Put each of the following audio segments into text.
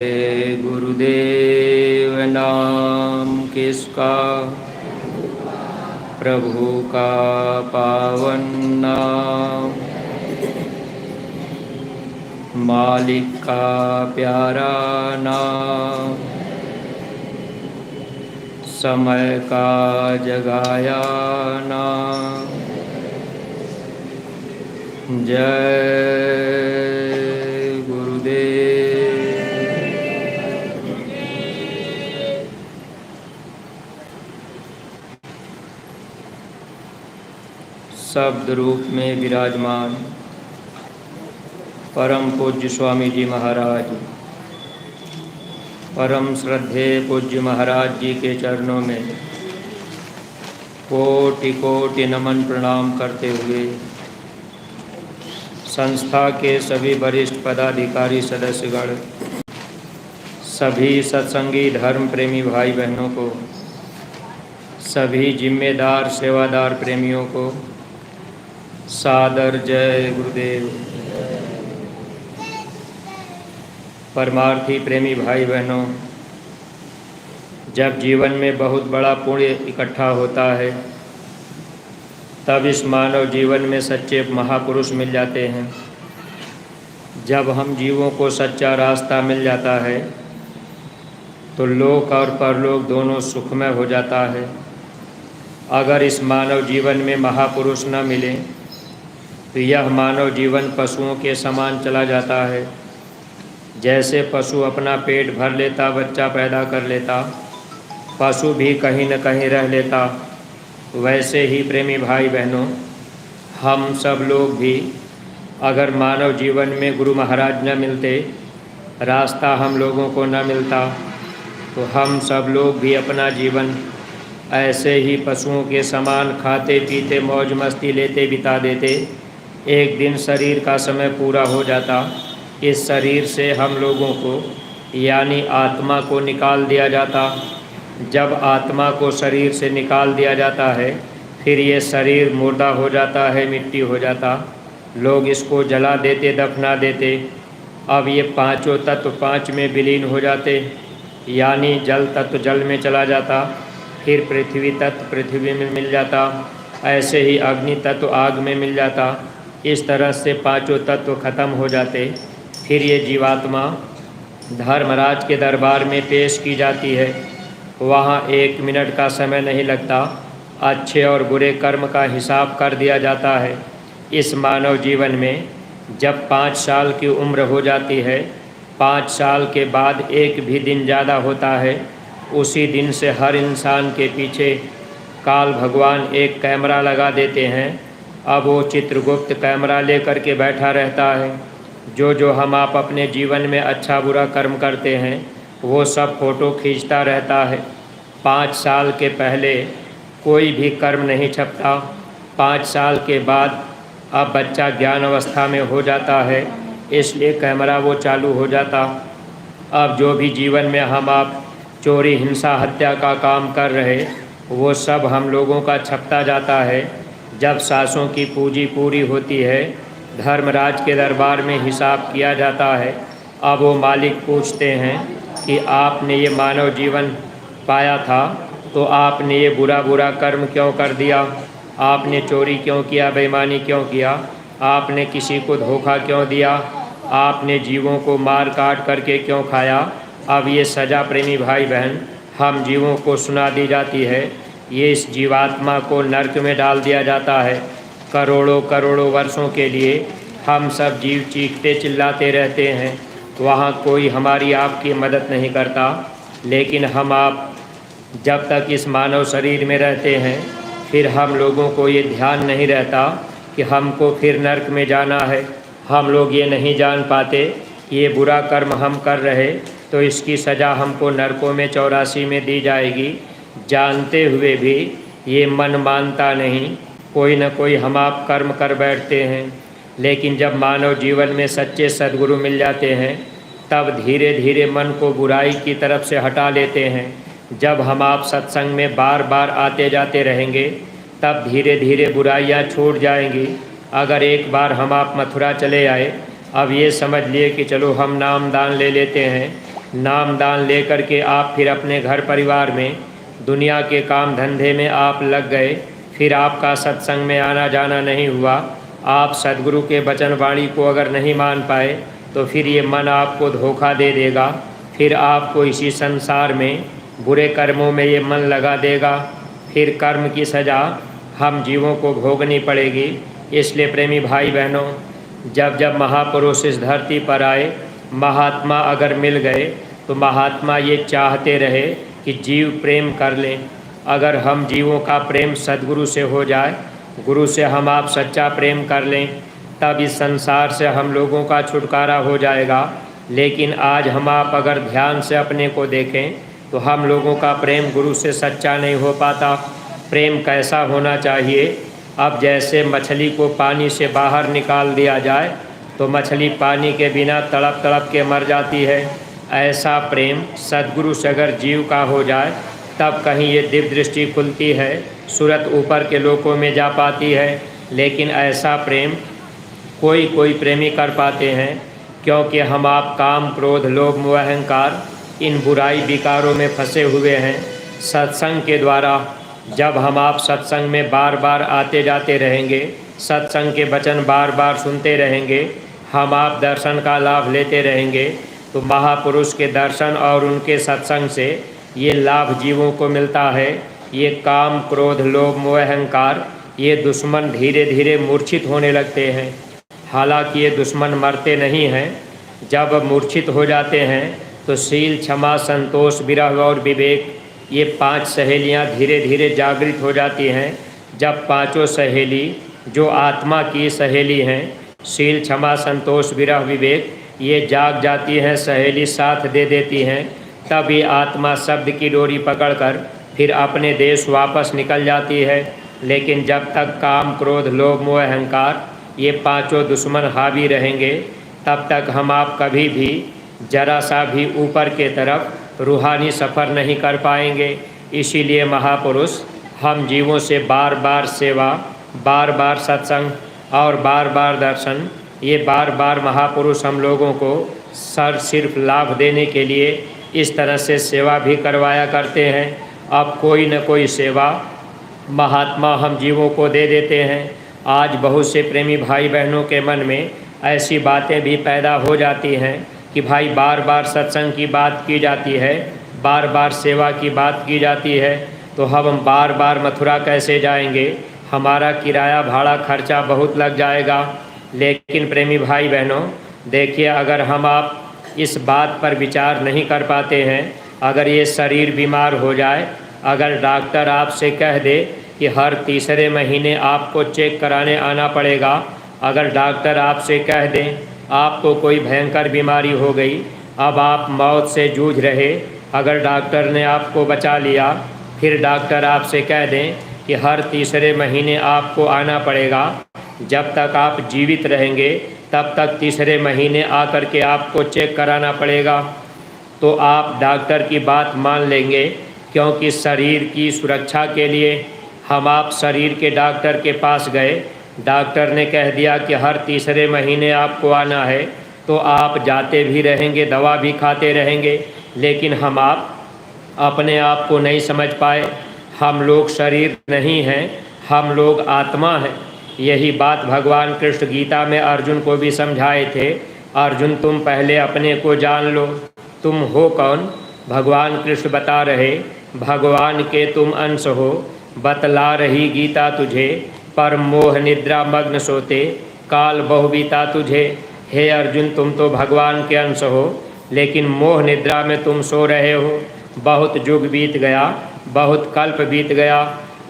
गुरुदेव नाम किसका, प्रभु का पावन नाम, मालिक का प्यारा नाम, समय का जगाया नाम। जय शब्द रूप में विराजमान परम पूज्य स्वामी जी महाराज, परम श्रद्धेय पूज्य महाराज जी के चरणों में कोटि कोटि नमन प्रणाम करते हुए संस्था के सभी वरिष्ठ पदाधिकारी सदस्यगण, सभी सत्संगी धर्म प्रेमी भाई बहनों को, सभी जिम्मेदार सेवादार प्रेमियों को सादर जय गुरुदेव। परमार्थी प्रेमी भाई बहनों, जब जीवन में बहुत बड़ा पुण्य इकट्ठा होता है तब इस मानव जीवन में सच्चे महापुरुष मिल जाते हैं। जब हम जीवों को सच्चा रास्ता मिल जाता है तो लोक और परलोक दोनों सुखमय हो जाता है। अगर इस मानव जीवन में महापुरुष न मिले तो यह मानव जीवन पशुओं के समान चला जाता है। जैसे पशु अपना पेट भर लेता, बच्चा पैदा कर लेता, पशु भी कहीं न कहीं रह लेता, वैसे ही प्रेमी भाई बहनों, हम सब लोग भी अगर मानव जीवन में गुरु महाराज न मिलते, रास्ता हम लोगों को न मिलता, तो हम सब लोग भी अपना जीवन ऐसे ही पशुओं के समान खाते पीते मौज मस्ती लेते बिता देते। एक दिन शरीर का समय पूरा हो जाता, इस शरीर से हम लोगों को यानी आत्मा को निकाल दिया जाता। जब आत्मा को शरीर से निकाल दिया जाता है फिर ये शरीर मुर्दा हो जाता है, मिट्टी हो जाता। लोग इसको जला देते, दफना देते। अब ये पांचों तत्व पांच में विलीन हो जाते, यानी जल तत्व जल में चला जाता, फिर पृथ्वी तत्व पृथ्वी में मिल जाता, ऐसे ही अग्नि तत्व आग में मिल जाता। इस तरह से पांचों तत्व खत्म हो जाते। फिर ये जीवात्मा धर्मराज के दरबार में पेश की जाती है। वहाँ 1 मिनट का समय नहीं लगता, अच्छे और बुरे कर्म का हिसाब कर दिया जाता है। इस मानव जीवन में जब 5 साल की उम्र हो जाती है, 5 साल के बाद एक भी दिन ज़्यादा होता है, उसी दिन से हर इंसान के पीछे काल भगवान एक कैमरा लगा देते हैं। अब वो चित्रगुप्त कैमरा लेकर के बैठा रहता है। जो हम आप अपने जीवन में अच्छा बुरा कर्म करते हैं वो सब फ़ोटो खींचता रहता है। 5 साल के पहले कोई भी कर्म नहीं छपता। 5 साल के बाद अब बच्चा ज्ञान अवस्था में हो जाता है, इसलिए कैमरा वो चालू हो जाता। अब जो भी जीवन में हम आप चोरी हिंसा हत्या का काम कर रहे वो सब हम लोगों का छपता जाता है। जब सासों की पूंजी पूरी होती है, धर्मराज के दरबार में हिसाब किया जाता है। अब वो मालिक पूछते हैं कि आपने ये मानव जीवन पाया था तो आपने ये बुरा कर्म क्यों कर दिया, आपने चोरी क्यों किया, बेईमानी क्यों किया, आपने किसी को धोखा क्यों दिया, आपने जीवों को मार काट करके क्यों खाया। अब ये सज़ा प्रेमी भाई बहन हम जीवों को सुना दी जाती है। ये इस जीवात्मा को नरक में डाल दिया जाता है। करोड़ों करोड़ों वर्षों के लिए हम सब जीव चीखते चिल्लाते रहते हैं, वहाँ कोई हमारी आपकी मदद नहीं करता। लेकिन हम आप जब तक इस मानव शरीर में रहते हैं फिर हम लोगों को ये ध्यान नहीं रहता कि हमको फिर नरक में जाना है। हम लोग ये नहीं जान पाते ये बुरा कर्म हम कर रहे तो इसकी सज़ा हमको नरकों में 84 में दी जाएगी। जानते हुए भी ये मन मानता नहीं, कोई न कोई हम आप कर्म कर बैठते हैं। लेकिन जब मानव जीवन में सच्चे सद्गुरु मिल जाते हैं तब धीरे धीरे मन को बुराई की तरफ से हटा लेते हैं। जब हम आप सत्संग में बार बार आते जाते रहेंगे तब धीरे धीरे बुराइयां छूट जाएंगी। अगर एक बार हम आप मथुरा चले आए, अब ये समझ लिए कि चलो हम नाम दान ले लेते हैं, नाम दान लेकर के आप फिर अपने घर परिवार में दुनिया के काम धंधे में आप लग गए, फिर आपका सत्संग में आना जाना नहीं हुआ, आप सद्गुरु के वचन वाणी को अगर नहीं मान पाए तो फिर ये मन आपको धोखा दे देगा। फिर आपको इसी संसार में बुरे कर्मों में ये मन लगा देगा, फिर कर्म की सज़ा हम जीवों को भोगनी पड़ेगी। इसलिए प्रेमी भाई बहनों, जब जब महापुरुष इस धरती पर आए, महात्मा अगर मिल गए तो महात्मा ये चाहते रहे कि जीव प्रेम कर लें। अगर हम जीवों का प्रेम सद्गुरु से हो जाए, गुरु से हम आप सच्चा प्रेम कर लें, तब इस संसार से हम लोगों का छुटकारा हो जाएगा। लेकिन आज हम आप अगर ध्यान से अपने को देखें तो हम लोगों का प्रेम गुरु से सच्चा नहीं हो पाता। प्रेम कैसा होना चाहिए? अब जैसे मछली को पानी से बाहर निकाल दिया जाए तो मछली पानी के बिना तड़प तड़प के मर जाती है, ऐसा प्रेम सद्गुरु से अगर जीव का हो जाए तब कहीं ये दिव्य दृष्टि खुलती है, सूरत ऊपर के लोकों में जा पाती है। लेकिन ऐसा प्रेम कोई कोई प्रेमी कर पाते हैं, क्योंकि हम आप काम क्रोध लोभ मोह अहंकार इन बुराई विकारों में फंसे हुए हैं। सत्संग के द्वारा जब हम आप सत्संग में बार बार आते जाते रहेंगे, सत्संग के वचन बार बार सुनते रहेंगे, हम आप दर्शन का लाभ लेते रहेंगे, तो महापुरुष के दर्शन और उनके सत्संग से ये लाभ जीवों को मिलता है। ये काम क्रोध लोभ मोह अहंकार ये दुश्मन धीरे धीरे मूर्छित होने लगते हैं। हालांकि ये दुश्मन मरते नहीं हैं। जब मूर्छित हो जाते हैं तो शील क्षमा संतोष विरह और विवेक ये 5 सहेलियाँ धीरे धीरे जागृत हो जाती हैं। जब पांचों सहेली जो आत्मा की सहेली हैं, शील क्षमा संतोष विरह विवेक ये जाग जाती हैं, सहेली साथ दे देती हैं, तब ये आत्मा शब्द की डोरी पकड़कर फिर अपने देश वापस निकल जाती है। लेकिन जब तक काम क्रोध लोभ मोह अहंकार ये 5 दुश्मन हावी रहेंगे, तब तक हम आप कभी भी जरा सा भी ऊपर के तरफ रूहानी सफ़र नहीं कर पाएंगे। इसीलिए महापुरुष हम जीवों से बार बार सेवा, बार बार सत्संग और बार बार दर्शन, ये बार बार महापुरुष हम लोगों को सिर्फ लाभ देने के लिए इस तरह से सेवा भी करवाया करते हैं। अब कोई न कोई सेवा महात्मा हम जीवों को दे देते हैं। आज बहुत से प्रेमी भाई बहनों के मन में ऐसी बातें भी पैदा हो जाती हैं कि भाई बार बार सत्संग की बात की जाती है, बार बार सेवा की बात की जाती है, तो हम बार बार मथुरा कैसे जाएंगे, हमारा किराया भाड़ा खर्चा बहुत लग जाएगा। लेकिन प्रेमी भाई बहनों देखिए, अगर हम आप इस बात पर विचार नहीं कर पाते हैं, अगर ये शरीर बीमार हो जाए, अगर डॉक्टर आपसे कह दे कि हर तीसरे महीने आपको चेक कराने आना पड़ेगा, अगर डॉक्टर आपसे कह दें आपको कोई भयंकर बीमारी हो गई, अब आप मौत से जूझ रहे, अगर डॉक्टर ने आपको बचा लिया, फिर डॉक्टर आपसे कह दें कि हर तीसरे महीने आपको आना पड़ेगा, जब तक आप जीवित रहेंगे तब तक तीसरे महीने आकर के आपको चेक कराना पड़ेगा, तो आप डॉक्टर की बात मान लेंगे। क्योंकि शरीर की सुरक्षा के लिए हम आप शरीर के डॉक्टर के पास गए, डॉक्टर ने कह दिया कि हर तीसरे महीने आपको आना है, तो आप जाते भी रहेंगे, दवा भी खाते रहेंगे। लेकिन हम आप अपने आप को नहीं समझ पाए, हम लोग शरीर नहीं हैं, हम लोग आत्मा हैं। यही बात भगवान कृष्ण गीता में अर्जुन को भी समझाए थे। अर्जुन तुम पहले अपने को जान लो, तुम हो कौन? भगवान कृष्ण बता रहे, भगवान के तुम अंश हो, बतला रही गीता तुझे, पर मोह निद्रा मग्न सोते, काल बहु बीता तुझे। हे अर्जुन, तुम तो भगवान के अंश हो, लेकिन मोह निद्रा में तुम सो रहे हो। बहुत युग बीत गया, बहुत कल्प बीत गया,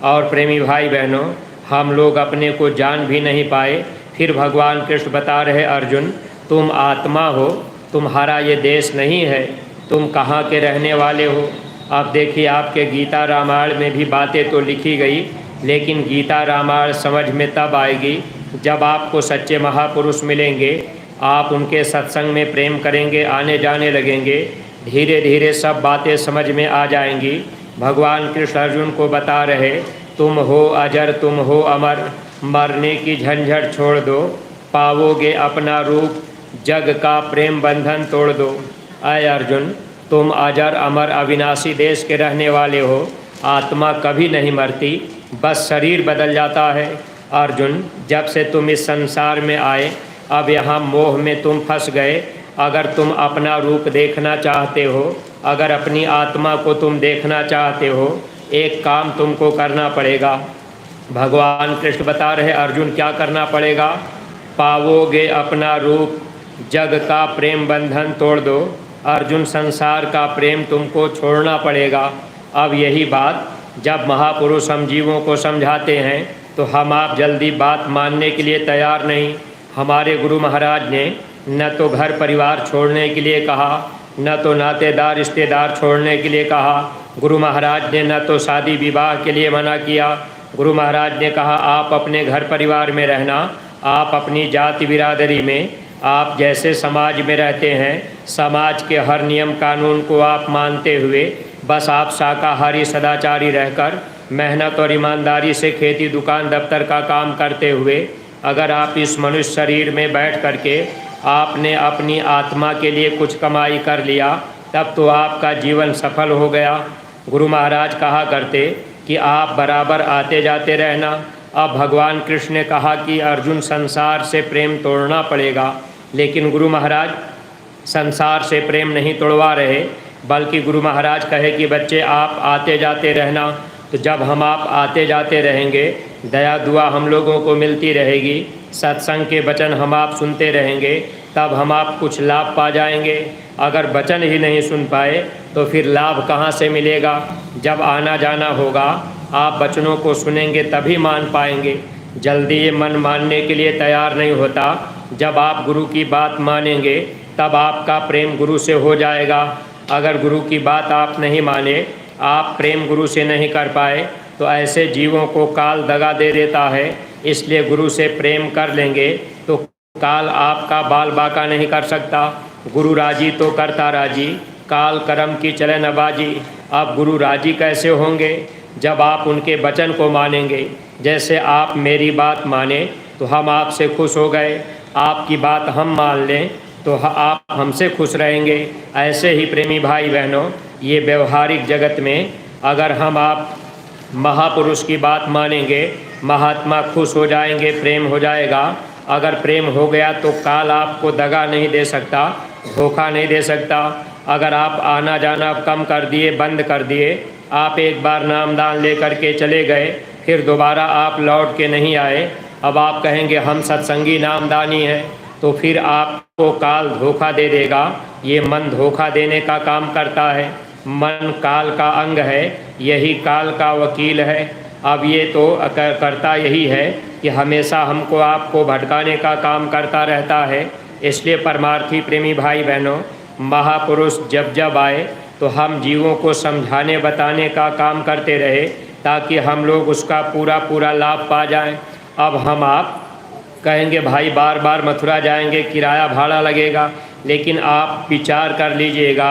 और प्रेमी भाई बहनों हम लोग अपने को जान भी नहीं पाए। फिर भगवान कृष्ण बता रहे, अर्जुन तुम आत्मा हो, तुम्हारा ये देश नहीं है, तुम कहाँ के रहने वाले हो। अब देखिए, आपके गीता रामायण में भी बातें तो लिखी गई, लेकिन गीता रामायण समझ में तब आएगी जब आपको सच्चे महापुरुष मिलेंगे, आप उनके सत्संग में प्रेम करेंगे, आने जाने लगेंगे, धीरे धीरे सब बातें समझ में आ जाएंगी। भगवान कृष्ण अर्जुन को बता रहे, तुम हो अजर, तुम हो अमर, मरने की झंझट छोड़ दो, पाओगे अपना रूप, जग का प्रेम बंधन तोड़ दो। आए अर्जुन, तुम अजर अमर अविनाशी देश के रहने वाले हो। आत्मा कभी नहीं मरती, बस शरीर बदल जाता है। अर्जुन, जब से तुम इस संसार में आए, अब यहाँ मोह में तुम फंस गए। अगर तुम अपना रूप देखना चाहते हो, अगर अपनी आत्मा को तुम देखना चाहते हो, एक काम तुमको करना पड़ेगा। भगवान कृष्ण बता रहे अर्जुन क्या करना पड़ेगा। पाओगे अपना रूप, जग का प्रेम बंधन तोड़ दो। अर्जुन, संसार का प्रेम तुमको छोड़ना पड़ेगा। अब यही बात जब महापुरुष हम जीवों को समझाते हैं तो हम आप जल्दी बात मानने के लिए तैयार नहीं। हमारे गुरु महाराज ने न तो घर परिवार छोड़ने के लिए कहा, न तो नातेदार रिश्तेदार छोड़ने के लिए कहा। गुरु महाराज ने न तो शादी विवाह के लिए मना किया। गुरु महाराज ने कहा आप अपने घर परिवार में रहना, आप अपनी जाति बिरादरी में, आप जैसे समाज में रहते हैं, समाज के हर नियम कानून को आप मानते हुए बस आप शाकाहारी सदाचारी रहकर मेहनत और ईमानदारी से खेती दुकान दफ्तर का काम करते हुए अगर आप इस मनुष्य शरीर में बैठ करके आपने अपनी आत्मा के लिए कुछ कमाई कर लिया, तब तो आपका जीवन सफल हो गया। गुरु महाराज कहा करते कि आप बराबर आते जाते रहना। अब भगवान कृष्ण ने कहा कि अर्जुन, संसार से प्रेम तोड़ना पड़ेगा, लेकिन गुरु महाराज संसार से प्रेम नहीं तोड़वा रहे, बल्कि गुरु महाराज कहे कि बच्चे आप आते जाते रहना। तो जब हम आप आते जाते रहेंगे, दया दुआ हम लोगों को मिलती रहेगी, सत्संग के वचन हम आप सुनते रहेंगे, तब हम आप कुछ लाभ पा जाएंगे। अगर वचन ही नहीं सुन पाए तो फिर लाभ कहाँ से मिलेगा। जब आना जाना होगा, आप वचनों को सुनेंगे तभी मान पाएंगे। जल्दी ये मन मानने के लिए तैयार नहीं होता। जब आप गुरु की बात मानेंगे तब आपका प्रेम गुरु से हो जाएगा। अगर गुरु की बात आप नहीं माने, आप प्रेम गुरु से नहीं कर पाए, तो ऐसे जीवों को काल दगा दे देता है। इसलिए गुरु से प्रेम कर लेंगे तो काल आपका बाल बाका नहीं कर सकता। गुरु राजी तो करता राजी, काल करम की चले न बाजी। अब गुरु राजी कैसे होंगे? जब आप उनके वचन को मानेंगे। जैसे आप मेरी बात माने तो हम आपसे खुश हो गए, आपकी बात हम मान लें तो आप हमसे खुश रहेंगे। ऐसे ही प्रेमी भाई बहनों, ये व्यवहारिक जगत में अगर हम आप महापुरुष की बात मानेंगे, महात्मा खुश हो जाएंगे, प्रेम हो जाएगा। अगर प्रेम हो गया तो काल आपको दगा नहीं दे सकता, धोखा नहीं दे सकता। अगर आप आना जाना कम कर दिए, बंद कर दिए, आप एक बार नामदान लेकर के चले गए, फिर दोबारा आप लौट के नहीं आए, अब आप कहेंगे हम सत्संगी नामदानी हैं, तो फिर आपको काल धोखा दे देगा। ये मन धोखा देने का काम करता है। मन काल का अंग है, यही काल का वकील है। अब ये तो करता यही है कि हमेशा हमको आपको भटकाने का काम करता रहता है। इसलिए परमार्थी प्रेमी भाई बहनों, महापुरुष जब जब आए तो हम जीवों को समझाने बताने का काम करते रहे, ताकि हम लोग उसका पूरा पूरा लाभ पा जाएं। अब हम आप कहेंगे भाई बार बार मथुरा जाएंगे, किराया भाड़ा लगेगा, लेकिन आप विचार कर लीजिएगा,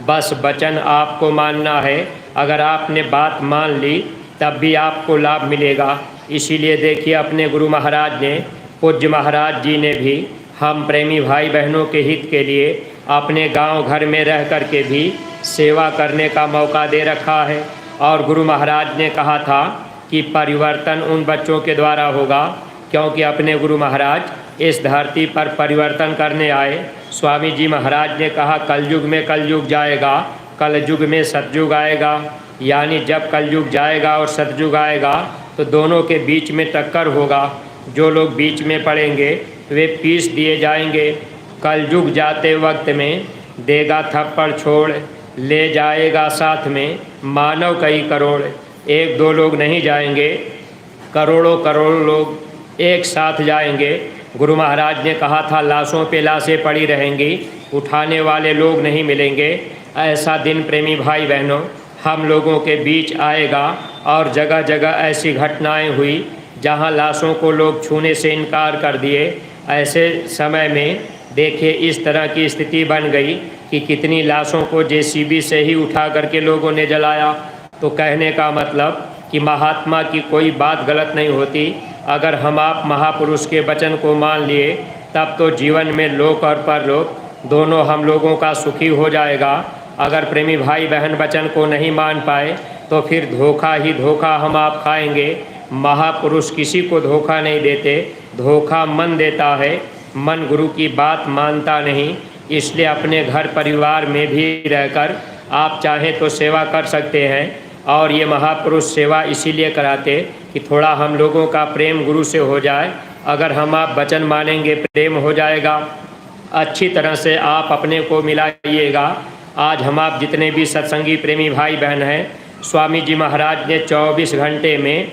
बस वचन आपको मानना है। अगर आपने बात मान ली तब भी आपको लाभ मिलेगा। इसीलिए देखिए अपने गुरु महाराज ने, पूज्य महाराज जी ने भी हम प्रेमी भाई बहनों के हित के लिए अपने गांव घर में रह कर के भी सेवा करने का मौका दे रखा है। और गुरु महाराज ने कहा था कि परिवर्तन उन बच्चों के द्वारा होगा, क्योंकि अपने गुरु महाराज इस धरती पर परिवर्तन करने आए। स्वामी जी महाराज ने कहा कलयुग में कलयुग जाएगा, कलयुग में सतयुग आएगा। यानी जब कलयुग जाएगा और सतयुग आएगा तो दोनों के बीच में टक्कर होगा। जो लोग बीच में पड़ेंगे वे पीस दिए जाएंगे। कलयुग जाते वक्त में देगा थप्पड़ छोड़, ले जाएगा साथ में मानव कई करोड़। एक दो लोग नहीं जाएंगे, करोड़ों करोड़ों लोग एक साथ जाएंगे। गुरु महाराज ने कहा था लाशों पे लाशें पड़ी रहेंगी, उठाने वाले लोग नहीं मिलेंगे। ऐसा दिन प्रेमी भाई बहनों हम लोगों के बीच आएगा। और जगह जगह ऐसी घटनाएं हुई जहां लाशों को लोग छूने से इनकार कर दिए। ऐसे समय में देखिए इस तरह की स्थिति बन गई कि कितनी लाशों को जेसीबी से ही उठा करके लोगों ने जलाया। तो कहने का मतलब कि महात्मा की कोई बात गलत नहीं होती। अगर हम आप महापुरुष के वचन को मान लिए तब तो जीवन में लोक और परलोक दोनों हम लोगों का सुखी हो जाएगा। अगर प्रेमी भाई बहन वचन को नहीं मान पाए तो फिर धोखा ही धोखा हम आप खाएंगे। महापुरुष किसी को धोखा नहीं देते, धोखा मन देता है। मन गुरु की बात मानता नहीं, इसलिए अपने घर परिवार में भी रहकर आप चाहें तो सेवा कर सकते हैं। और ये महापुरुष सेवा इसीलिए कराते कि थोड़ा हम लोगों का प्रेम गुरु से हो जाए। अगर हम आप वचन मानेंगे प्रेम हो जाएगा। अच्छी तरह से आप अपने को मिलाइएगा। आज हम आप जितने भी सत्संगी प्रेमी भाई बहन हैं, स्वामी जी महाराज ने 24 घंटे में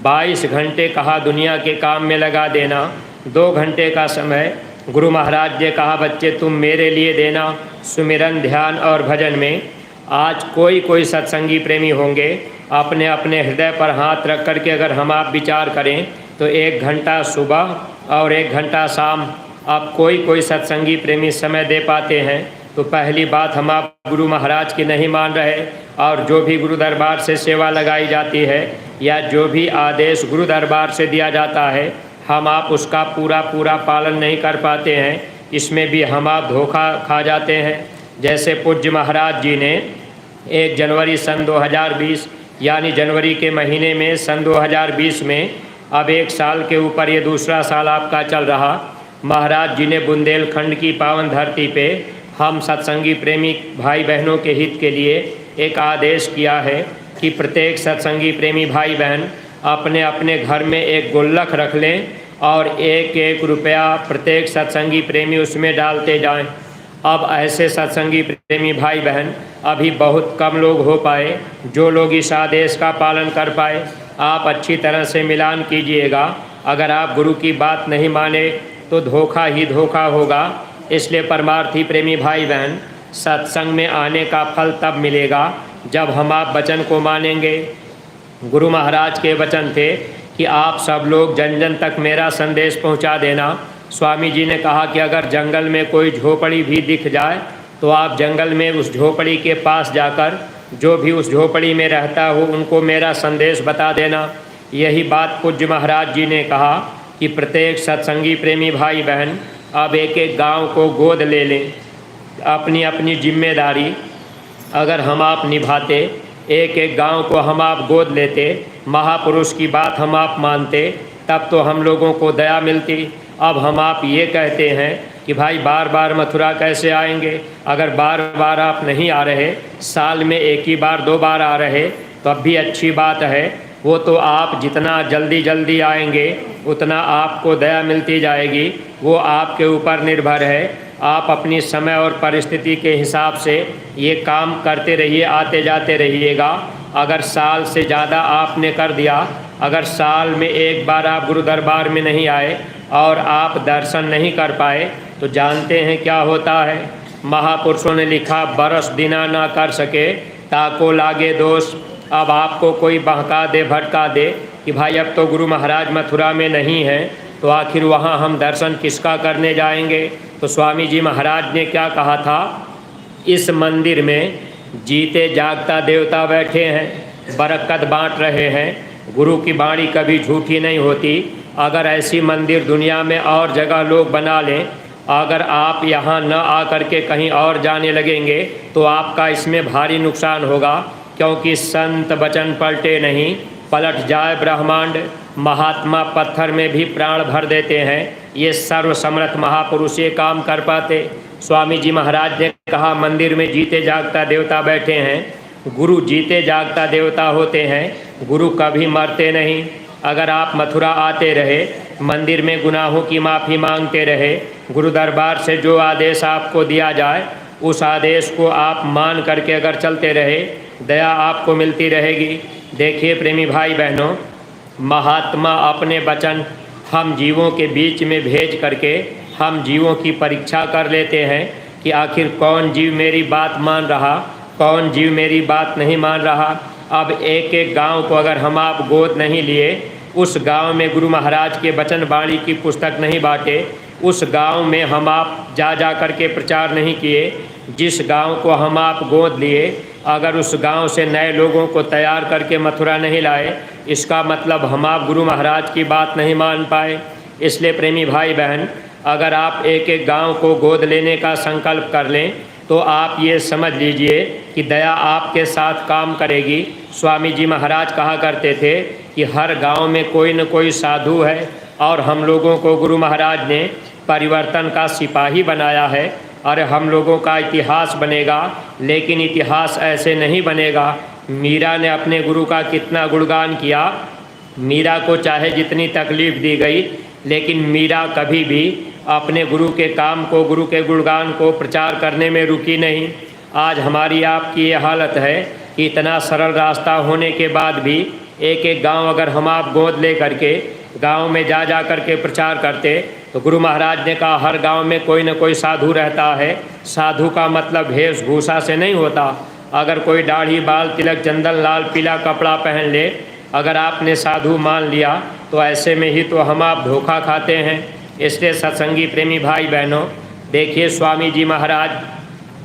22 घंटे कहा दुनिया के काम में लगा देना। 2 घंटे का समय गुरु महाराज ने कहा बच्चे तुम मेरे लिए देना सुमिरन ध्यान और भजन में। आज कोई सत्संगी प्रेमी होंगे, अपने अपने हृदय पर हाथ रख करके अगर हम आप विचार करें तो 1 घंटा सुबह और 1 घंटा शाम आप कोई सत्संगी प्रेमी समय दे पाते हैं। तो पहली बात हम आप गुरु महाराज की नहीं मान रहे, और जो भी गुरु दरबार से सेवा लगाई जाती है या जो भी आदेश गुरु दरबार से दिया जाता है हम आप उसका पूरा पालन नहीं कर पाते हैं। इसमें भी हम आप धोखा खा जाते हैं। जैसे पूज्य महाराज जी ने 1 जनवरी सन 2020 यानी जनवरी के महीने में सन 2020 में, अब 1 साल के ऊपर ये दूसरा साल आपका चल रहा, महाराज जी ने बुंदेलखंड की पावन धरती पे हम सत्संगी प्रेमी भाई बहनों के हित के लिए एक आदेश किया है कि प्रत्येक सत्संगी प्रेमी भाई बहन अपने अपने घर में एक गुल्लक रख लें और 1-1 रुपया प्रत्येक सत्संगी प्रेमी उसमें डालते जाएं। अब ऐसे सत्संगी प्रेमी भाई बहन अभी बहुत कम लोग हो पाए जो लोग इस आदेश का पालन कर पाए। आप अच्छी तरह से मिलान कीजिएगा। अगर आप गुरु की बात नहीं माने तो धोखा ही धोखा होगा। इसलिए परमार्थी प्रेमी भाई बहन सत्संग में आने का फल तब मिलेगा जब हम आप वचन को मानेंगे। गुरु महाराज के वचन थे कि आप सब लोग जन जन तक मेरा संदेश पहुंचा देना। स्वामी जी ने कहा कि अगर जंगल में कोई झोपड़ी भी दिख जाए तो आप जंगल में उस झोपड़ी के पास जाकर जो भी उस झोपड़ी में रहता हो उनको मेरा संदेश बता देना। यही बात पूज्य महाराज जी ने कहा कि प्रत्येक सत्संगी प्रेमी भाई बहन अब 1-1 गांव को गोद ले लें। अपनी अपनी जिम्मेदारी अगर हम आप निभाते, 1-1 गांव को हम आप गोद लेते, महापुरुष की बात हम आप मानते, तब तो हम लोगों को दया मिलती। अब हम आप ये कहते हैं कि भाई बार बार मथुरा कैसे आएंगे। अगर बार बार आप नहीं आ रहे, साल में 1 ही बार 2 बार आ रहे तो अब भी अच्छी बात है। वो तो आप जितना जल्दी आएंगे उतना आपको दया मिलती जाएगी। वो आपके ऊपर निर्भर है। आप अपनी समय और परिस्थिति के हिसाब से ये काम करते रहिए, आते जाते रहिएगा। अगर साल से ज़्यादा आपने कर दिया, अगर साल में 1 बार आप गुरु दरबार में नहीं आए और आप दर्शन नहीं कर पाए तो जानते हैं क्या होता है। महापुरुषों ने लिखा बरस दिना ना कर सके ताको लागे दोष। अब आपको कोई बहका दे भटका दे कि भाई अब तो गुरु महाराज मथुरा में नहीं हैं तो आखिर वहाँ हम दर्शन किसका करने जाएंगे। तो स्वामी जी महाराज ने क्या कहा था, इस मंदिर में जीते जागता देवता बैठे हैं, बरकत बांट रहे हैं। गुरु की वाणी कभी झूठी नहीं होती। अगर ऐसी मंदिर दुनिया में और जगह लोग बना लें, अगर आप यहाँ न आकर के कहीं और जाने लगेंगे तो आपका इसमें भारी नुकसान होगा। क्योंकि संत वचन पलटे नहीं, पलट जाए ब्रह्मांड। महात्मा पत्थर में भी प्राण भर देते हैं। ये सर्वसमर्थ महापुरुष ये काम कर पाते। स्वामी जी महाराज ने कहा मंदिर में जीते जागता देवता बैठे हैं। गुरु जीते जागता देवता होते हैं, गुरु कभी मरते नहीं। अगर आप मथुरा आते रहे, मंदिर में गुनाहों की माफ़ी मांगते रहे, गुरु दरबार से जो आदेश आपको दिया जाए उस आदेश को आप मान करके अगर चलते रहे, दया आपको मिलती रहेगी। देखिए प्रेमी भाई बहनों, महात्मा अपने वचन हम जीवों के बीच में भेज करके हम जीवों की परीक्षा कर लेते हैं कि आखिर कौन जीव मेरी बात मान रहा, कौन जीव मेरी बात नहीं मान रहा। अब 1-1 गांव को अगर हम आप गोद नहीं लिए, उस गांव में गुरु महाराज के वचन वाणी की पुस्तक नहीं बांटे, उस गांव में हम आप जा कर के प्रचार नहीं किए, जिस गांव को हम आप गोद लिए अगर उस गांव से नए लोगों को तैयार करके मथुरा नहीं लाए, इसका मतलब हम आप गुरु महाराज की बात नहीं मान पाए। इसलिए प्रेमी भाई बहन, अगर आप 1-1 गांव को गोद लेने का संकल्प कर लें तो तो आप ये समझ लीजिए कि दया आपके साथ काम करेगी। स्वामी जी महाराज कहा करते थे कि हर गांव में कोई न कोई साधु है और हम लोगों को गुरु महाराज ने परिवर्तन का सिपाही बनाया है। अरे हम लोगों का इतिहास बनेगा, लेकिन इतिहास ऐसे नहीं बनेगा। मीरा ने अपने गुरु का कितना गुणगान किया। मीरा को चाहे जितनी तकलीफ़ दी गई, लेकिन मीरा कभी भी अपने गुरु के काम को, गुरु के गुणगान को प्रचार करने में रुकी नहीं। आज हमारी आपकी ये हालत है कि इतना सरल रास्ता होने के बाद भी एक एक गांव अगर हम आप गोद ले करके गांव में जा कर के प्रचार करते, तो गुरु महाराज ने कहा हर गांव में कोई न कोई साधु रहता है। साधु का मतलब वेशभूषा से नहीं होता। अगर कोई दाढ़ी, बाल, तिलक, चंदन, लाल पीला कपड़ा पहन ले, अगर आपने साधु मान लिया, तो ऐसे में ही तो हम आप धोखा खाते हैं। इसलिए सत्संगी प्रेमी भाई बहनों, देखिए स्वामी जी महाराज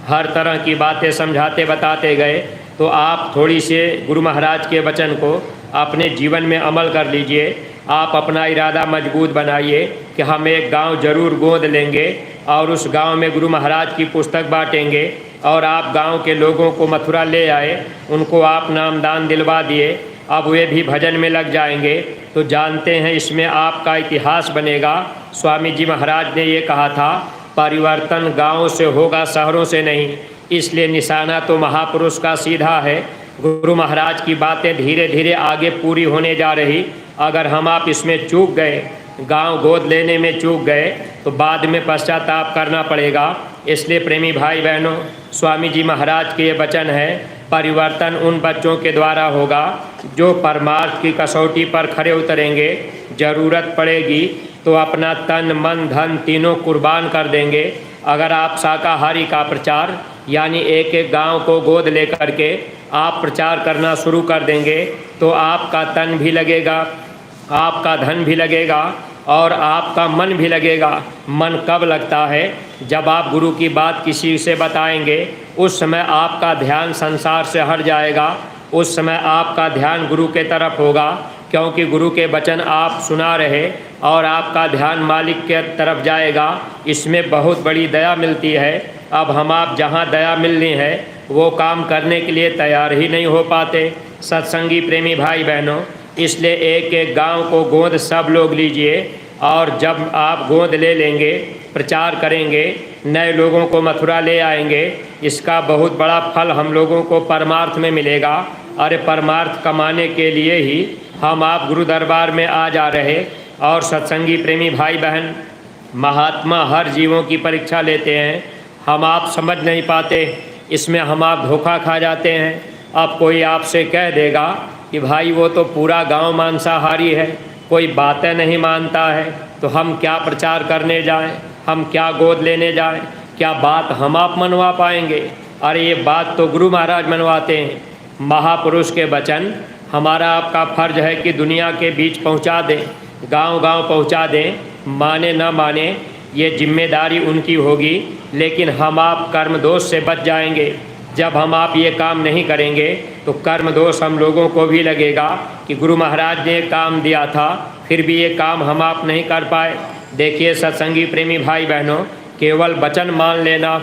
हर तरह की बातें समझाते बताते गए, तो आप थोड़ी से गुरु महाराज के वचन को अपने जीवन में अमल कर लीजिए। आप अपना इरादा मजबूत बनाइए कि हम एक गांव जरूर गोद लेंगे और उस गांव में गुरु महाराज की पुस्तक बांटेंगे। और आप गांव के लोगों को मथुरा ले आए, उनको आप नामदान दिलवा दिए, अब वे भी भजन में लग जाएंगे, तो जानते हैं इसमें आपका इतिहास बनेगा। स्वामी जी महाराज ने ये कहा था, परिवर्तन गाँव से होगा, शहरों से नहीं। इसलिए निशाना तो महापुरुष का सीधा है। गुरु महाराज की बातें धीरे धीरे आगे पूरी होने जा रही। अगर हम आप इसमें चूक गए, गांव गोद लेने में चूक गए, तो बाद में पश्चाताप करना पड़ेगा। इसलिए प्रेमी भाई बहनों, स्वामी जी महाराज के ये वचन है, परिवर्तन उन बच्चों के द्वारा होगा जो परमार्थ की कसौटी पर खरे उतरेंगे। ज़रूरत पड़ेगी तो अपना तन, मन, धन तीनों कुर्बान कर देंगे। अगर आप शाकाहारी का प्रचार यानी एक एक गांव को गोद ले करके आप प्रचार करना शुरू कर देंगे, तो आपका तन भी लगेगा, आपका धन भी लगेगा और आपका मन भी लगेगा। मन कब लगता है? जब आप गुरु की बात किसी से बताएंगे, उस समय आपका ध्यान संसार से हट जाएगा। उस समय आपका ध्यान गुरु के तरफ होगा, क्योंकि गुरु के वचन आप सुना रहे और आपका ध्यान मालिक के तरफ जाएगा। इसमें बहुत बड़ी दया मिलती है। अब हम आप जहाँ दया मिलनी है वो काम करने के लिए तैयार ही नहीं हो पाते। सत्संगी प्रेमी भाई बहनों, इसलिए एक एक गांव को गोद सब लोग लीजिए, और जब आप गोद ले लेंगे, प्रचार करेंगे, नए लोगों को मथुरा ले आएंगे, इसका बहुत बड़ा फल हम लोगों को परमार्थ में मिलेगा। अरे परमार्थ कमाने के लिए ही हम आप गुरु दरबार में आ जा रहे। और सत्संगी प्रेमी भाई बहन, महात्मा हर जीवों की परीक्षा लेते हैं, हम आप समझ नहीं पाते, इसमें हम आप धोखा खा जाते हैं। अब कोई आपसे कह देगा कि भाई वो तो पूरा गांव मांसाहारी है, कोई बातें नहीं मानता है, तो हम क्या प्रचार करने जाएं, हम क्या गोद लेने जाएं, क्या बात हम आप मनवा पाएंगे? अरे ये बात तो गुरु महाराज मनवाते हैं। महापुरुष के वचन हमारा आपका फर्ज है कि दुनिया के बीच पहुंचा दें, गांव-गांव पहुंचा दें। माने न माने ये जिम्मेदारी उनकी होगी, लेकिन हम आप कर्म दोष से बच जाएंगे। जब हम आप ये काम नहीं करेंगे तो कर्म दोष हम लोगों को भी लगेगा कि गुरु महाराज ने काम दिया था, फिर भी ये काम हम आप नहीं कर पाए। देखिए सत्संगी प्रेमी भाई बहनों, केवल वचन मान लेना,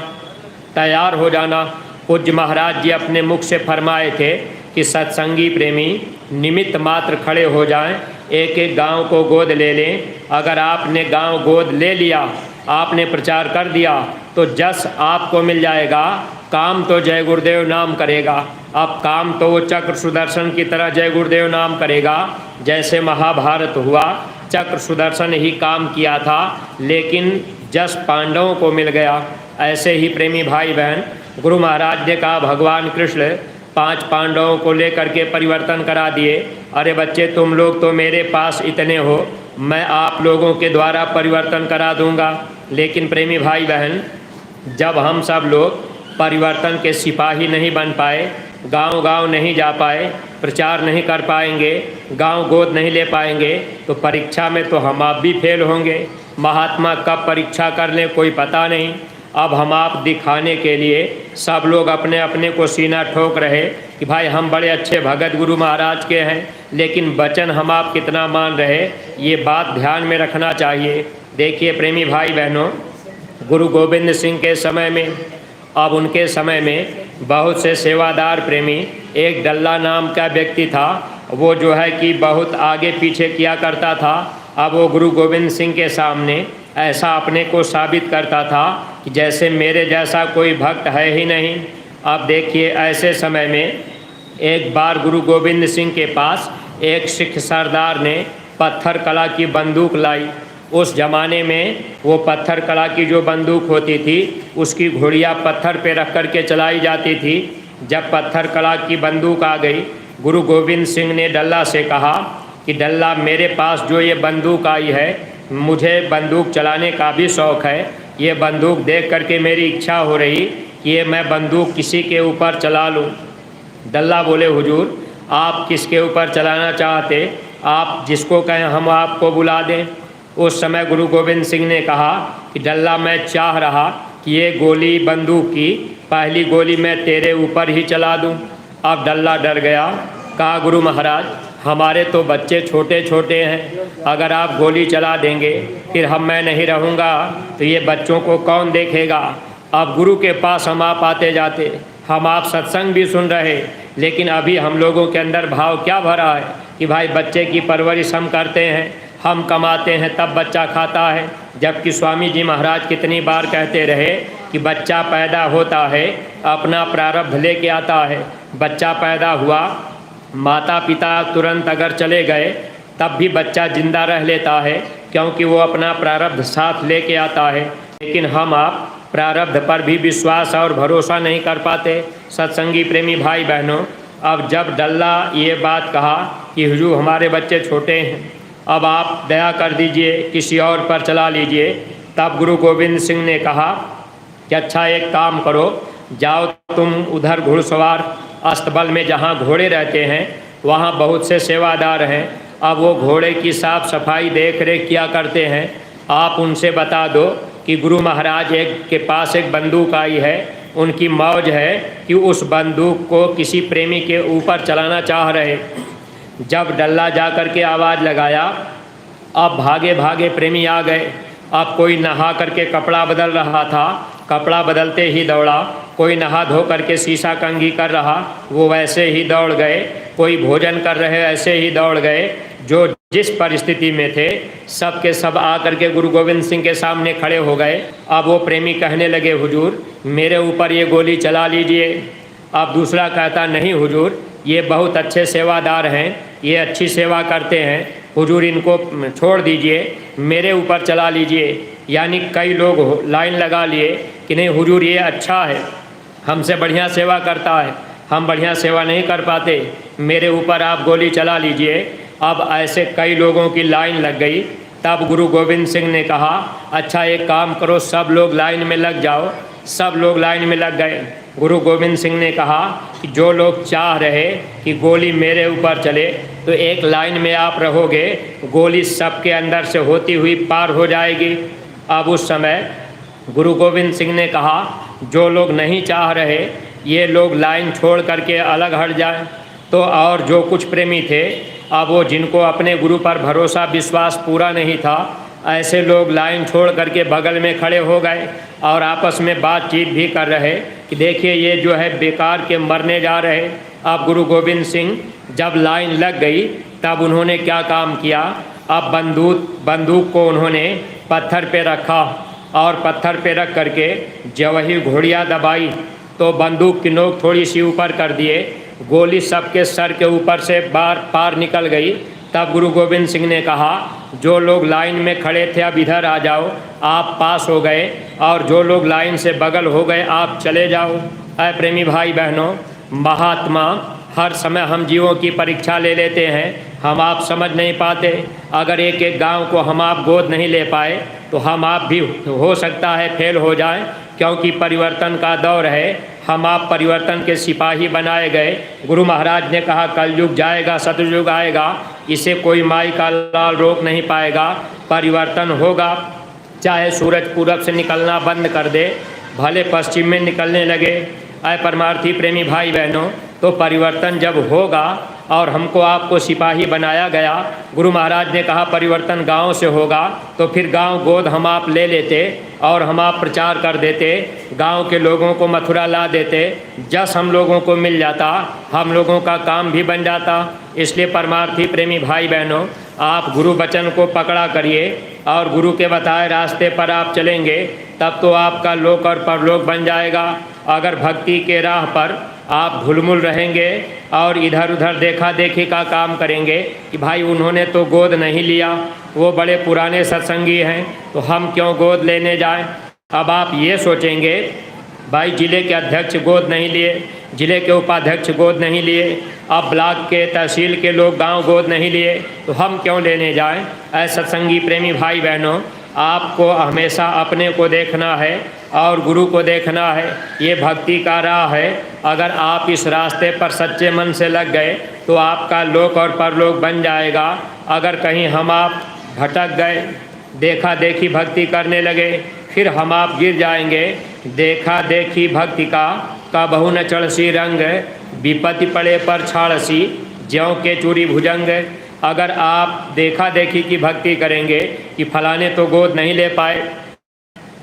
तैयार हो जाना। पूज्य महाराज जी अपने मुख से फरमाए थे कि सत्संगी प्रेमी निमित्त मात्र खड़े हो जाएं, एक एक गांव को गोद ले लें। अगर आपने गांव गोद ले लिया, आपने प्रचार कर दिया, तो जस आपको मिल जाएगा। काम तो जय गुरुदेव नाम करेगा। अब काम तो वो चक्र सुदर्शन की तरह जय गुरुदेव नाम करेगा। जैसे महाभारत हुआ, चक्र सुदर्शन ही काम किया था, लेकिन जस पांडवों को मिल गया। ऐसे ही प्रेमी भाई बहन, गुरु महाराज ने कहा भगवान कृष्ण 5 पांडवों को लेकर के परिवर्तन करा दिए। अरे बच्चे, तुम लोग तो मेरे पास इतने हो, मैं आप लोगों के द्वारा परिवर्तन करा दूंगा। लेकिन प्रेमी भाई बहन, जब हम सब लोग परिवर्तन के सिपाही नहीं बन पाए, गांव-गांव नहीं जा पाए, प्रचार नहीं कर पाएंगे, गांव गोद नहीं ले पाएंगे, तो परीक्षा में तो हम आप भी फेल होंगे। महात्मा कब परीक्षा कर लें कोई पता नहीं। अब हम आप दिखाने के लिए सब लोग अपने अपने को सीना ठोक रहे कि भाई हम बड़े अच्छे भगत गुरु महाराज के हैं, लेकिन वचन हम आप कितना मान रहे, ये बात ध्यान में रखना चाहिए। देखिए प्रेमी भाई बहनों, गुरु गोविंद सिंह के समय में अब उनके समय में बहुत से सेवादार प्रेमी, एक डल्ला नाम का व्यक्ति था, वो जो है कि बहुत आगे पीछे किया करता था। अब वो गुरु गोविंद सिंह के सामने ऐसा अपने को साबित करता था कि जैसे मेरे जैसा कोई भक्त है ही नहीं। अब देखिए, ऐसे समय में एक बार गुरु गोविंद सिंह के पास एक सिख सरदार ने पत्थर कला की बंदूक लाई। उस ज़माने में वो पत्थर कला की जो बंदूक होती थी उसकी घोड़ियाँ पत्थर पे रख कर के चलाई जाती थी। जब पत्थर कला की बंदूक आ गई, गुरु गोविंद सिंह ने डल्ला से कहा कि डल्ला, मेरे पास जो ये बंदूक आई है, मुझे बंदूक चलाने का भी शौक़ है। ये बंदूक देख करके मेरी इच्छा हो रही कि ये मैं बंदूक किसी के ऊपर चला लूँ। डल्ला बोले, हुजूर आप किसके ऊपर चलाना चाहते, आप जिसको कहें हम आपको बुला दें। उस समय गुरु गोविंद सिंह ने कहा कि डल्ला, मैं चाह रहा कि ये गोली बंदूक की पहली गोली मैं तेरे ऊपर ही चला दूं। अब डल्ला डर गया। कहा, गुरु महाराज हमारे तो बच्चे छोटे छोटे हैं, अगर आप गोली चला देंगे फिर मैं नहीं रहूँगा तो ये बच्चों को कौन देखेगा। अब गुरु के पास हम आप आते जाते, हम आप सत्संग भी सुन रहे, लेकिन अभी हम लोगों के अंदर भाव क्या भरा है कि भाई बच्चे की परवरिश हम करते हैं, हम कमाते हैं तब बच्चा खाता है। जबकि स्वामी जी महाराज कितनी बार कहते रहे कि बच्चा पैदा होता है अपना प्रारब्ध लेके आता है। बच्चा पैदा हुआ, माता पिता तुरंत अगर चले गए तब भी बच्चा जिंदा रह लेता है, क्योंकि वो अपना प्रारब्ध साथ लेके आता है। लेकिन हम आप प्रारब्ध पर भी विश्वास और भरोसा नहीं कर पाते। सत्संगी प्रेमी भाई बहनों, अब जब डल्ला ये बात कहा कि हुजूर हमारे बच्चे छोटे हैं, अब आप दया कर दीजिए, किसी और पर चला लीजिए, तब गुरु गोविंद सिंह ने कहा कि अच्छा एक काम करो, जाओ तुम उधर घुड़सवार अस्तबल में जहाँ घोड़े रहते हैं वहाँ बहुत से सेवादार हैं। अब वो घोड़े की साफ सफाई देख रेख किया करते हैं। आप उनसे बता दो कि गुरु महाराज के पास एक बंदूक आई है, उनकी मौज है कि उस बंदूक को किसी प्रेमी के ऊपर चलाना चाह रहे। जब डल्ला जा कर के आवाज़ लगाया, अब भागे भागे प्रेमी आ गए। अब कोई नहा करके कपड़ा बदल रहा था, कपड़ा बदलते ही दौड़ा। कोई नहा धो करके शीशा कंघी कर रहा, वो वैसे ही दौड़ गए। कोई भोजन कर रहे, ऐसे ही दौड़ गए। जो जिस परिस्थिति में थे सब के सब आ करके गुरु गोविंद सिंह के सामने खड़े हो गए। अब वो प्रेमी कहने लगे, हुजूर मेरे ऊपर ये गोली चला लीजिए। अब दूसरा कहता, नहीं हुजूर ये बहुत अच्छे सेवादार हैं, ये अच्छी सेवा करते हैं, हुजूर इनको छोड़ दीजिए, मेरे ऊपर चला लीजिए। यानी कई लोग लाइन लगा लिए कि नहीं हुजूर ये अच्छा है, हमसे बढ़िया सेवा करता है, हम बढ़िया सेवा नहीं कर पाते, मेरे ऊपर आप गोली चला लीजिए। अब ऐसे कई लोगों की लाइन लग गई। तब गुरु गोविंद सिंह ने कहा, अच्छा एक काम करो, सब लोग लाइन में लग जाओ। सब लोग लाइन में लग गए। गुरु गोविंद सिंह ने कहा कि जो लोग चाह रहे कि गोली मेरे ऊपर चले तो एक लाइन में आप रहोगे, गोली सबके अंदर से होती हुई पार हो जाएगी। अब उस समय गुरु गोविंद सिंह ने कहा, जो लोग नहीं चाह रहे ये लोग लाइन छोड़ करके अलग हट जाएं। तो और जो कुछ प्रेमी थे, अब वो जिनको अपने गुरु पर भरोसा विश्वास पूरा नहीं था, ऐसे लोग लाइन छोड़ करके बगल में खड़े हो गए और आपस में बातचीत भी कर रहे कि देखिए ये जो है बेकार के मरने जा रहे। अब गुरु गोविंद सिंह जब लाइन लग गई तब उन्होंने क्या काम किया, अब बंदूक को उन्होंने पत्थर पे रखा और पत्थर पे रख करके जब वही घोड़ियाँ दबाई तो बंदूक की नोक थोड़ी सी ऊपर कर दिए, गोली सबके सर के ऊपर से पार निकल गई। तब गुरु गोविंद सिंह ने कहा, जो लोग लाइन में खड़े थे अब इधर आ जाओ, आप पास हो गए, और जो लोग लाइन से बगल हो गए आप चले जाओ। ऐ प्रेमी भाई बहनों, महात्मा हर समय हम जीवों की परीक्षा ले लेते हैं, हम आप समझ नहीं पाते। अगर एक एक गांव को हम आप गोद नहीं ले पाए तो हम आप भी हो सकता है फेल हो जाएं, क्योंकि परिवर्तन का दौर है। हम आप परिवर्तन के सिपाही बनाए गए। गुरु महाराज ने कहा, कलयुग जाएगा सतयुग आएगा, इसे कोई माई का लाल रोक नहीं पाएगा। परिवर्तन होगा, चाहे सूरज पूरब से निकलना बंद कर दे, भले पश्चिम में निकलने लगे। ऐ परमार्थी प्रेमी भाई बहनों, तो परिवर्तन जब होगा और हमको आपको सिपाही बनाया गया। गुरु महाराज ने कहा परिवर्तन गांव से होगा, तो फिर गांव गोद हम आप ले लेते और हम आप प्रचार कर देते, गांव के लोगों को मथुरा ला देते, जस हम लोगों को मिल जाता, हम लोगों का काम भी बन जाता। इसलिए परमार्थी प्रेमी भाई बहनों, आप गुरु वचन को पकड़ा करिए और गुरु के बताए रास्ते पर आप चलेंगे, तब तो आपका लोक और परलोक बन जाएगा। अगर भक्ति के राह पर आप भुलमुल रहेंगे और इधर उधर देखा देखी का काम करेंगे कि भाई उन्होंने तो गोद नहीं लिया, वो बड़े पुराने सत्संगी हैं, तो हम क्यों गोद लेने जाएं। अब आप ये सोचेंगे भाई जिले के अध्यक्ष गोद नहीं लिए, जिले के उपाध्यक्ष गोद नहीं लिए, अब ब्लॉक के तहसील के लोग गांव गोद नहीं लिए, तो हम क्यों लेने जाएं। ऐसे सत्संगी प्रेमी भाई बहनों, आपको हमेशा अपने को देखना है और गुरु को देखना है। ये भक्ति का राह है। अगर आप इस रास्ते पर सच्चे मन से लग गए तो आपका लोक और परलोक बन जाएगा। अगर कहीं हम आप भटक गए, देखा देखी भक्ति करने लगे, फिर हम आप गिर जाएंगे। देखा देखी भक्ति का बहु न चढ़सी रंग, विपत्ति पड़े पर छाड़सी, ज्यों के चूरी भुजंग। अगर आप देखा देखी की भक्ति करेंगे कि फलाने तो गोद नहीं ले पाए।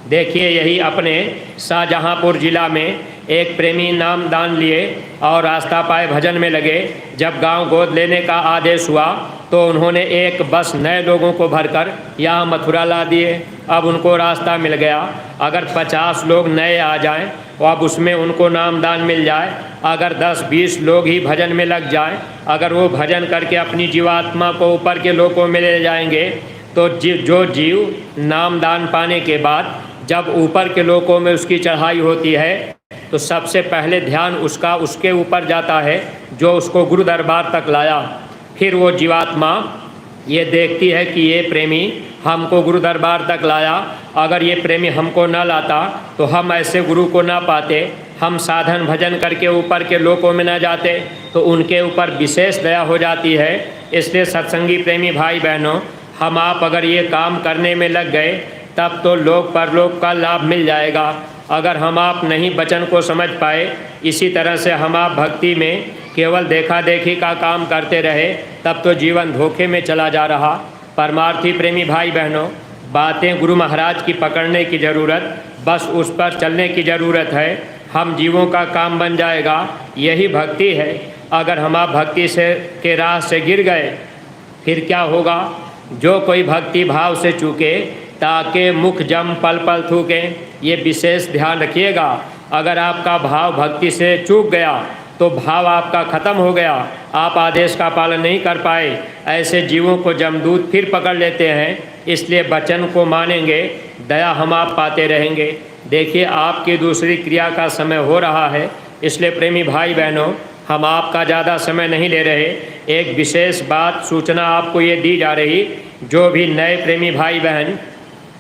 देखिए यही अपने शाहजहाँपुर जिला में एक प्रेमी नाम दान लिए और रास्ता पाए भजन में लगे। जब गांव गोद लेने का आदेश हुआ तो उन्होंने एक बस नए लोगों को भरकर यहाँ मथुरा ला दिए। अब उनको रास्ता मिल गया। अगर 50 लोग नए आ जाएं तो अब उसमें उनको नामदान मिल जाए। अगर 10-20 लोग ही भजन में लग जाएं, अगर वो भजन करके अपनी जीवात्मा को ऊपर के लोकों में ले जाएंगे, तो जो जीव नामदान पाने के बाद जब ऊपर के लोकों में उसकी चढ़ाई होती है तो सबसे पहले ध्यान उसका उसके ऊपर जाता है जो उसको गुरु दरबार तक लाया। फिर वो जीवात्मा ये देखती है कि ये प्रेमी हमको गुरु दरबार तक लाया, अगर ये प्रेमी हमको न लाता तो हम ऐसे गुरु को ना पाते, हम साधन भजन करके ऊपर के लोकों में न जाते, तो उनके ऊपर विशेष दया हो जाती है। इसलिए सत्संगी प्रेमी भाई बहनों, हम आप अगर ये काम करने में लग गए तब तो लोक परलोक का लाभ मिल जाएगा। अगर हम आप नहीं वचन को समझ पाए, इसी तरह से हम आप भक्ति में केवल देखा देखी का काम करते रहे, तब तो जीवन धोखे में चला जा रहा। परमार्थी प्रेमी भाई बहनों, बातें गुरु महाराज की पकड़ने की ज़रूरत, बस उस पर चलने की ज़रूरत है। हम जीवों का काम बन जाएगा, यही भक्ति है। अगर हम आप भक्ति से के राह से गिर गए फिर क्या होगा। जो कोई भक्ति भाव से चूके ताके मुख जम पल पल थूके, ये विशेष ध्यान रखिएगा। अगर आपका भाव भक्ति से चूक गया तो भाव आपका ख़त्म हो गया, आप आदेश का पालन नहीं कर पाए। ऐसे जीवों को जमदूत फिर पकड़ लेते हैं। इसलिए वचन को मानेंगे, दया हम आप पाते रहेंगे। देखिए आपकी दूसरी क्रिया का समय हो रहा है, इसलिए प्रेमी भाई बहनों, हम आपका ज़्यादा समय नहीं ले रहे। एक विशेष बात सूचना आपको ये दी जा रही, जो भी नए प्रेमी भाई बहन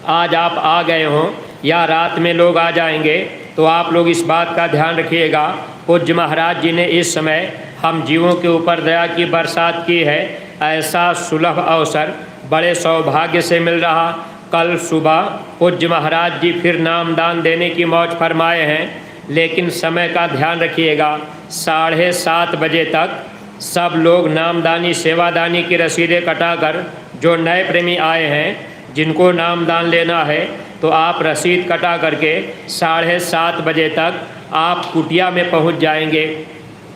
आज आप आ गए हों या रात में लोग आ जाएंगे, तो आप लोग इस बात का ध्यान रखिएगा। पूज्य महाराज जी ने इस समय हम जीवों के ऊपर दया की बरसात की है। ऐसा सुलभ अवसर बड़े सौभाग्य से मिल रहा। कल सुबह पूज्य महाराज जी फिर नामदान देने की मौज फरमाए हैं, लेकिन समय का ध्यान रखिएगा। 7:30 बजे तक सब लोग नामदानी सेवादानी की रसीदें कटाकर, जो नए प्रेमी आए हैं जिनको नामदान लेना है, तो आप रसीद कटा करके 7:30 बजे तक आप कुटिया में पहुंच जाएंगे।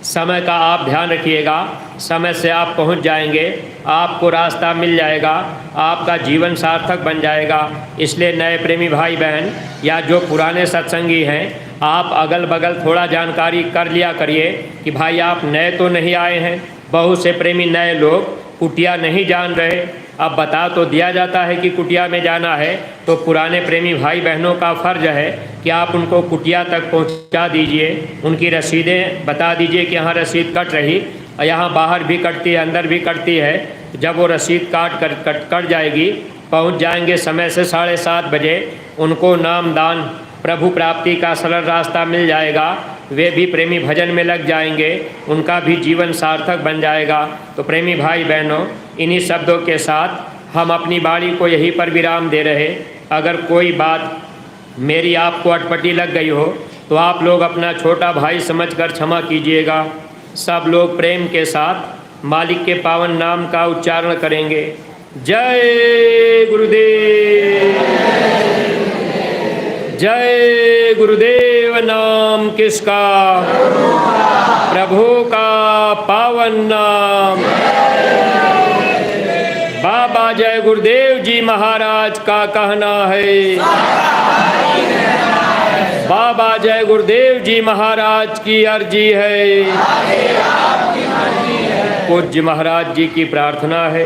समय का आप ध्यान रखिएगा, समय से आप पहुंच जाएंगे, आपको रास्ता मिल जाएगा, आपका जीवन सार्थक बन जाएगा। इसलिए नए प्रेमी भाई बहन या जो पुराने सत्संगी हैं, आप अगल बगल थोड़ा जानकारी कर लिया करिए कि भाई आप नए तो नहीं आए हैं। बहुत से प्रेमी नए लोग कुटिया नहीं जान रहे। अब बता तो दिया जाता है कि कुटिया में जाना है, तो पुराने प्रेमी भाई बहनों का फ़र्ज है कि आप उनको कुटिया तक पहुंचा दीजिए, उनकी रसीदें बता दीजिए कि यहाँ रसीद कट रही, यहाँ बाहर भी कटती है, अंदर भी कटती है। जब वो रसीद कट जाएगी, पहुंच जाएंगे समय से 7:30 बजे, उनको नामदान प्रभु प्राप्ति का सरल रास्ता मिल जाएगा। वे भी प्रेमी भजन में लग जाएंगे, उनका भी जीवन सार्थक बन जाएगा। तो प्रेमी भाई बहनों, इन्हीं शब्दों के साथ हम अपनी बाणी को यहीं पर विराम दे रहे। अगर कोई बात मेरी आपको अटपटी लग गई हो तो आप लोग अपना छोटा भाई समझकर क्षमा कीजिएगा। सब लोग प्रेम के साथ मालिक के पावन नाम का उच्चारण करेंगे। जय गुरुदेव, जय गुरुदेव। नाम किसका? प्रभु का पावन नाम। बाबा जय गुरुदेव जी महाराज का कहना है, बाबा जय गुरुदेव जी महाराज की अर्जी है, पूज्य महाराज जी की प्रार्थना है,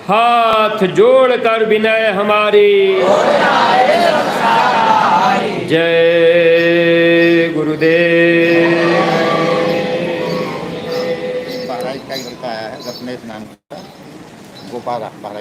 हाथ जोड़कर विनय हमारी। जय गुरुदेव। बहराइच का एक लड़का आया है, रत्नेश नाम का, गोपाल बहराइच।